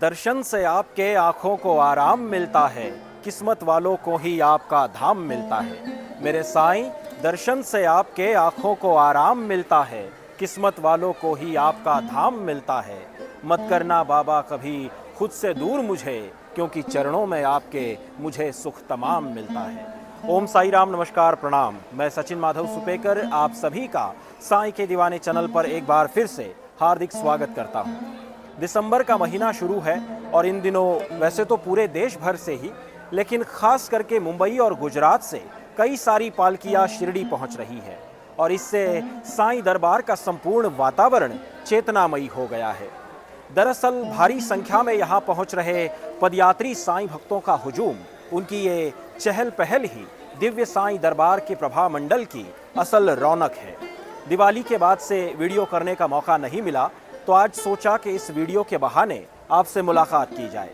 दर्शन से आपके आंखों को आराम मिलता है, किस्मत वालों को ही आपका धाम मिलता है। मेरे साईं, दर्शन से आपके आंखों को आराम मिलता है, किस्मत वालों को ही आपका धाम मिलता है। मत करना बाबा कभी खुद से दूर मुझे, क्योंकि चरणों में आपके मुझे सुख तमाम मिलता है। ओम साई राम, नमस्कार, प्रणाम। मैं सचिन माधव सुपेकर आप सभी का साईं के दीवाने चैनल पर एक बार फिर से हार्दिक स्वागत करता हूँ। दिसंबर का महीना शुरू है और इन दिनों वैसे तो पूरे देश भर से ही, लेकिन खास करके मुंबई और गुजरात से कई सारी पालकियां शिरडी पहुंच रही है और इससे साईं दरबार का संपूर्ण वातावरण चेतनामयी हो गया है। दरअसल भारी संख्या में यहाँ पहुंच रहे पदयात्री साईं भक्तों का हुजूम, उनकी ये चहल पहल ही दिव्य साईं दरबार के प्रभा मंडल की असल रौनक है। दिवाली के बाद से वीडियो करने का मौका नहीं मिला, तो आज सोचा कि इस वीडियो के बहाने आपसे मुलाकात की जाए।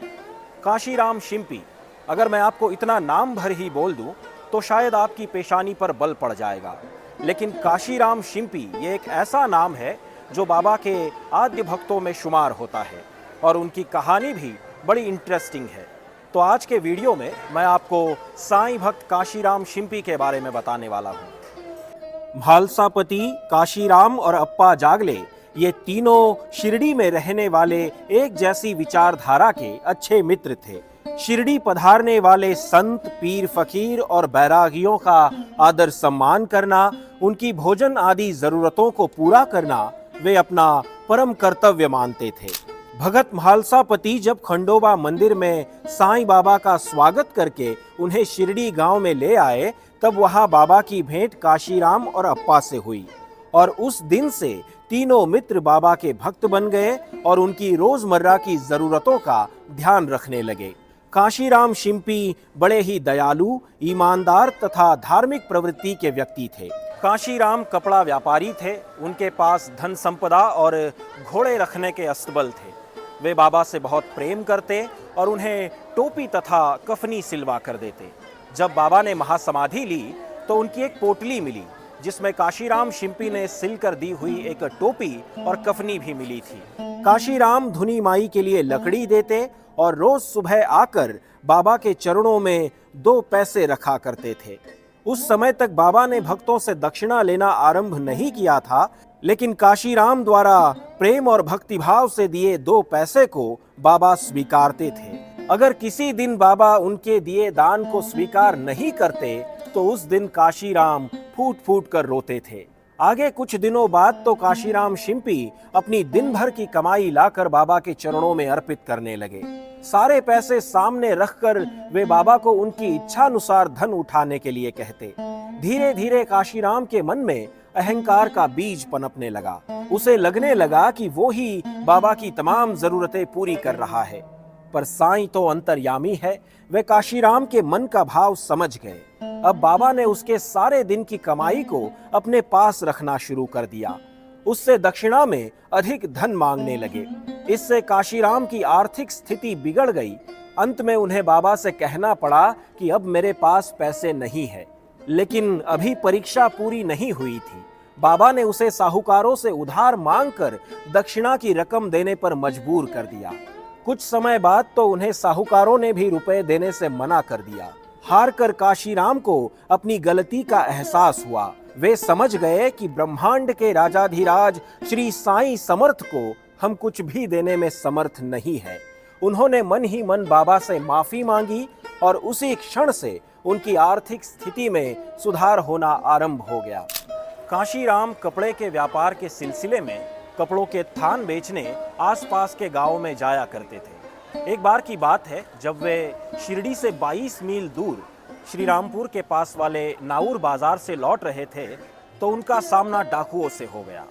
काशीराम शिंपी, अगर मैं आपको इतना नाम भर ही बोल दूं तो शायद आपकी पेशानी पर बल पड़ जाएगा, लेकिन काशीराम शिंपी ये एक ऐसा नाम है जो बाबा के आद्य भक्तों में शुमार होता है और उनकी कहानी भी बड़ी इंटरेस्टिंग है। तो आज के वीडियो में मैं आपको साईं भक्त काशीराम शिंपी के बारे में बताने वाला हूँ। म्हालसापति, काशीराम और अप्पा जागले ये तीनों शिरडी में रहने वाले एक जैसी विचारधारा के अच्छे मित्र थे। शिरडी पधारने वाले संत, पीर, फकीर और बैरागियों का आदर सम्मान करना, उनकी भोजन आदि जरूरतों को पूरा करना वे अपना परम कर्तव्य मानते थे। भगत म्हालसापति जब खंडोबा मंदिर में साईं बाबा का स्वागत करके उन्हें शिरडी गांव में ले आए, तब वहां बाबा की भेंट काशीराम और अप्पा से हुई और उस दिन से तीनों मित्र बाबा के भक्त बन गए और उनकी रोजमर्रा की जरूरतों का ध्यान रखने लगे। काशीराम शिंपी बड़े ही दयालु, ईमानदार तथा धार्मिक प्रवृत्ति के व्यक्ति थे। काशीराम कपड़ा व्यापारी थे। उनके पास धन संपदा और घोड़े रखने के अस्तबल थे। वे बाबा से बहुत प्रेम करते और उन्हें टोपी तथा कफनी सिलवा कर देते। जब बाबा ने महासमाधि ली तो उनकी एक पोटली मिली जिसमें काशीराम शिंपी ने सिल कर दी हुई एक टोपी और कफनी भी मिली थी। काशीराम धुनी माई के लिए लकड़ी देते और रोज सुबह आकर बाबा के चरणों में 2 पैसे रखा करते थे। उस समय तक बाबा ने भक्तों से दक्षिणा लेना आरंभ नहीं किया था, लेकिन काशीराम द्वारा प्रेम और भक्तिभाव से दिए 2 पैसे को बाबा स्वीकारते थे। अगर किसी दिन बाबा उनके दिए दान को स्वीकार नहीं करते तो उस दिन काशीराम फूट फूट कर रोते थे। आगे कुछ दिनों बाद तो काशीराम शिंपी अपनी दिन भर की कमाई लाकर बाबा के चरणों में अर्पित करने लगे। सारे पैसे सामने रखकर वे बाबा को उनकी इच्छानुसार धन उठाने के लिए कहते। धीरे धीरे काशीराम के मन में अहंकार का बीज पनपने लगा। उसे लगने लगा कि वो ही बाबा की तमाम जरूरतें पूरी कर रहा है। पर साईं तो अंतर्यामी है, वे काशीराम के मन का भाव समझ गए। अब बाबा ने उसके सारे दिन की कमाई को अपने पास रखना शुरू कर दिया। उससे दक्षिणा में अधिक धन मांगने लगे। इससे काशीराम की आर्थिक स्थिति बिगड़ गई। अंत में उन्हें बाबा से कहना पड़ा कि अब मेरे पास पैसे नहीं है। लेकिन अभी परीक्षा पूरी नहीं हुई थी। बाबा ने उसे साहूकारों से उधार मांगकर दक्षिणा की रकम देने पर मजबूर कर दिया। कुछ समय बाद तो उन्हें साहूकारों ने भी रुपए देने से मना कर दिया। हार कर काशीराम को अपनी गलती का एहसास हुआ। वे समझ गए कि ब्रह्मांड के राजाधिराज श्री साईं समर्थ को हम कुछ भी देने में समर्थ नहीं है। उन्होंने मन ही मन बाबा से माफी मांगी और उसी क्षण से उनकी आर्थिक स्थिति में सुधार होना आरंभ हो गया। काशीराम कपड़े के व्यापार के सिलसिले में कपड़ों के थान बेचने आसपास के गांवों में जाया करते थे। एक बार की बात है, जब वे शिरडी से 22 मील दूर श्री रामपुर के पास वाले नाउर बाजार से लौट रहे थे तो उनका सामना डाकुओं से हो गया।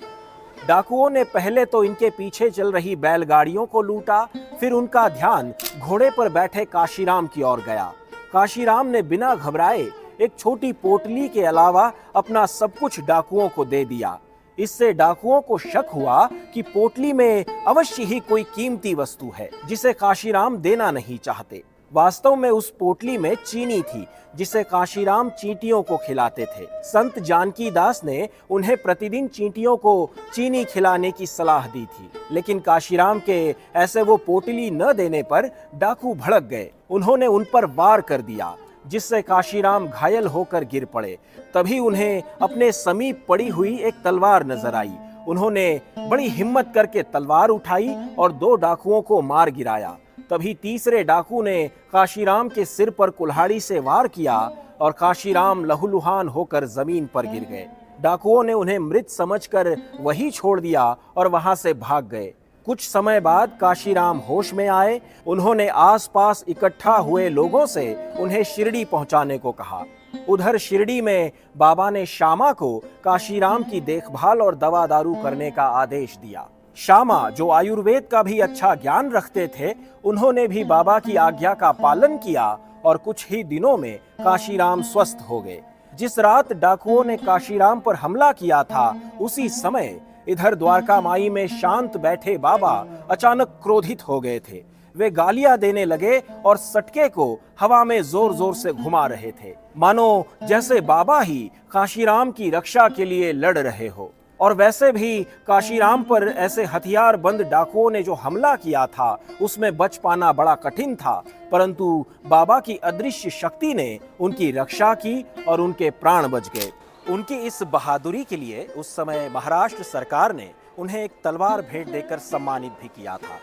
डाकुओं ने पहले तो इनके पीछे चल रही बैलगाड़ियों को लूटा, फिर उनका ध्यान घोड़े पर बैठे काशीराम की ओर गया। काशीराम ने बिना घबराए एक छोटी पोटली के अलावा अपना सब कुछ डाकुओं को दे दिया। इससे डाकुओं को शक हुआ कि पोटली में अवश्य ही कोई कीमती वस्तु है जिसे काशीराम देना नहीं चाहते। वास्तव में उस पोटली में चीनी थी जिसे काशीराम चींटियों को खिलाते थे। संत जानकी दास ने उन्हें प्रतिदिन चींटियों को चीनी खिलाने की सलाह दी थी, लेकिन काशीराम के ऐसे वो पोटली न देने पर डाकू भड़क गए। उन्होंने उन पर वार कर दिया, जिससे काशीराम घायल होकर गिर पड़े। तभी उन्हें अपने समीप पड़ी हुई एक तलवार नजर आई। उन्होंने बड़ी हिम्मत करके तलवार उठाई और 2 डाकुओं को मार गिराया। तभी तीसरे डाकू ने काशीराम के सिर पर कुल्हाड़ी से वार किया और काशीराम लहूलुहान होकर जमीन पर गिर गए। डाकुओं ने उन्हें मृत समझकर वहीं छोड़ दिया और वहां से भाग गए। कुछ समय बाद काशीराम होश में आए। उन्होंने आसपास इकट्ठा हुए लोगों से उन्हें शिरडी पहुंचाने को कहा। उधर शिरडी में बाबा ने श्यामा को काशीराम की देखभाल और दवा दारू करने का आदेश दिया। श्यामा, जो आयुर्वेद का भी अच्छा ज्ञान रखते थे, उन्होंने भी बाबा की आज्ञा का पालन किया और कुछ ही दिनों में काशीराम स्वस्थ हो गए। जिस रात डाकुओं ने काशीराम पर हमला किया था, उसी समय इधर द्वारका माई में शांत बैठे बाबा अचानक क्रोधित हो गए थे। वे गालियां देने लगे और सटके को हवा में जोर जोर से घुमा रहे थे, मानो जैसे बाबा ही काशीराम की रक्षा के लिए लड़ रहे हो। और वैसे भी काशीराम पर ऐसे हथियार बंद डाकुओं ने जो हमला किया था, उसमें बच पाना बड़ा कठिन था, परंतु बाबा की अदृश्य शक्ति ने उनकी रक्षा की और उनके प्राण बच गए। उनकी इस बहादुरी के लिए उस समय महाराष्ट्र सरकार ने उन्हें एक तलवार भेंट देकर सम्मानित भी किया था।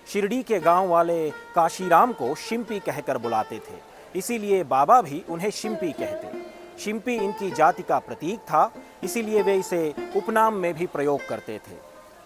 शिरडी के गांव वाले काशीराम को शिंपी कहकर बुलाते थे, इसीलिए बाबा भी उन्हें शिंपी कहते। शिंपी इनकी जाति का प्रतीक था, इसीलिए वे इसे उपनाम में भी प्रयोग करते थे।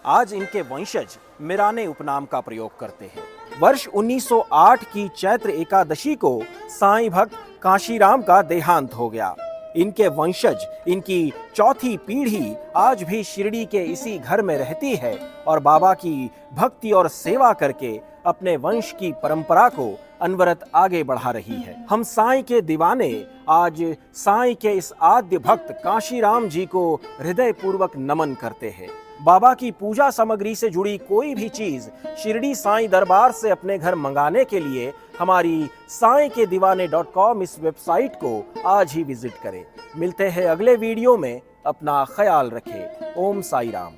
आज इनके वंशज मिराने उपनाम का प्रयोग करते हैं। वर्ष 1908 की चैत्र एकादशी को साईं भक्त काशीराम का देहांत हो गया। इनके वंशज, इनकी चौथी पीढ़ी आज भी शिरडी के इसी घर में रहती है और बाबा की भक्ति और सेवा करके अपने वंश की परंपरा को अनवरत आगे बढ़ा रही है। हम साईं के दीवाने आज साईं के इस आद्य भक्त काशीराम जी को हृदय पूर्वक नमन करते हैं। बाबा की पूजा सामग्री से जुड़ी कोई भी चीज शिरडी साईं दरबार से अपने घर मंगाने के लिए हमारी sainkedivane.com इस वेबसाइट को आज ही विजिट करें। मिलते हैं अगले वीडियो में। अपना ख्याल रखें। ओम साई राम।